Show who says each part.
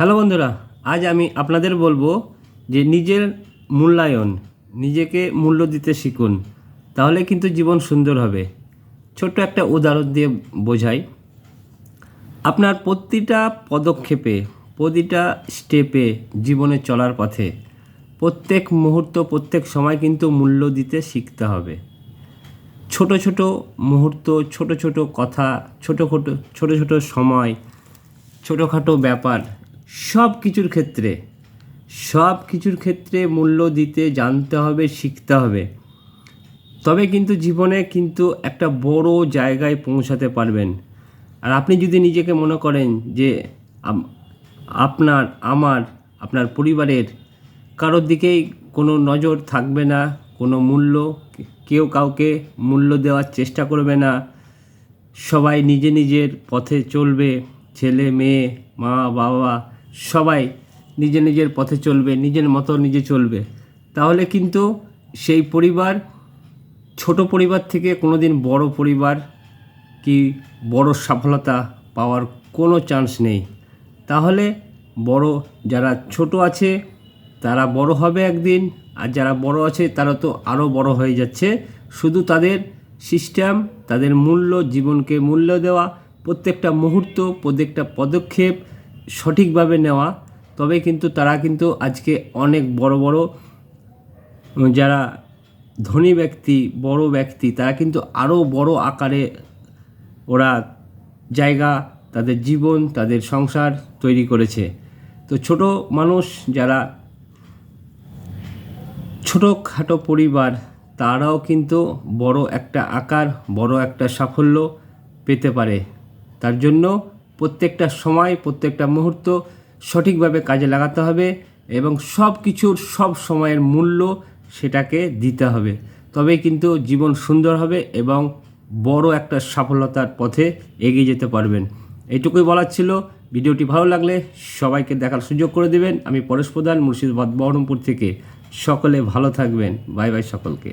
Speaker 1: Hello বন্ধুরা, আজ আমি আপনাদের বলবো যে নিজের মূল্যায়ন, নিজেকে মূল্য দিতে শিখুন, তাহলে কিন্তু জীবন সুন্দর হবে। ছোট্ট একটা উদাহরণ দিয়ে বোঝাই। আপনার প্রতিটা পদক্ষেপে, প্রতিটা স্টেপে, জীবনে চলার পথে প্রত্যেক মুহূর্ত, প্রত্যেক সময় কিন্তু মূল্য দিতে শিখতে হবে। ছোট ছোট মুহূর্ত, ছোট ছোট কথা, ছোট ছোট সময়, ছোটোখাটো ব্যাপার, সব কিছুর ক্ষেত্রে মূল্য দিতে জানতে হবে, শিখতে হবে। তবে কিন্তু জীবনে কিন্তু একটা বড় জায়গায় পৌঁছাতে পারবেন। আর আপনি যদি নিজেকে মনে করেন যে আপনার পরিবারের কারোর দিকেই কোনো নজর থাকবে না, কোনো মূল্য, কেউ কাউকে মূল্য দেওয়ার চেষ্টা করবে না, সবাই নিজের পথে চলবে, ছেলে মেয়ে, মা বাবা সবাই নিজের পথে চলবে, নিজের মতো নিজে চলবে, তাহলে কিন্তু সেই পরিবার ছোট পরিবার থেকে কোনো দিন বড় পরিবার কি বড় সফলতা পাওয়ার কোনো চান্স নেই। তাহলে বড় যারা ছোট আছে তারা বড় হবে একদিন, আর যারা বড় আছে তারা তো আরও বড় হয়ে যাচ্ছে। শুধু তাদের সিস্টেম, তাদের মূল্য, জীবনকে মূল্য দেওয়া, প্রত্যেকটা মুহূর্ত, প্রত্যেকটা পদক্ষেপ সঠিকভাবে নেওয়া, তবে কিন্তু তারা কিন্তু আজকে অনেক বড় যারা ধনী ব্যক্তি, বড় ব্যক্তি, তারা কিন্তু আরও বড় আকারে ওরা জায়গা, তাদের জীবন, তাদের সংসার তৈরি করেছে। তো ছোট মানুষ যারা ছোটোখাটো পরিবার, তারাও কিন্তু বড় একটা আকার, বড় একটা সাফল্য পেতে পারে। তার জন্য প্রত্যেকটা সময়, প্রত্যেকটা মুহূর্ত সঠিকভাবে কাজে লাগাতে হবে এবং সব কিছুর সব সময়ের মূল্য সেটাকে দিতে হবে। তবেই কিন্তু জীবন সুন্দর হবে এবং বড় একটা সফলতার পথে এগিয়ে যেতে পারবেন। এইটুকুই বলার ছিল। ভিডিওটি ভালো লাগলে সবাইকে দেখার সুযোগ করে দেবেন। আমি পরেশ প্রধান, মুর্শিদাবাদ, বহরমপুর থেকে। সকলে ভালো থাকবেন। বাই বাই সকলকে।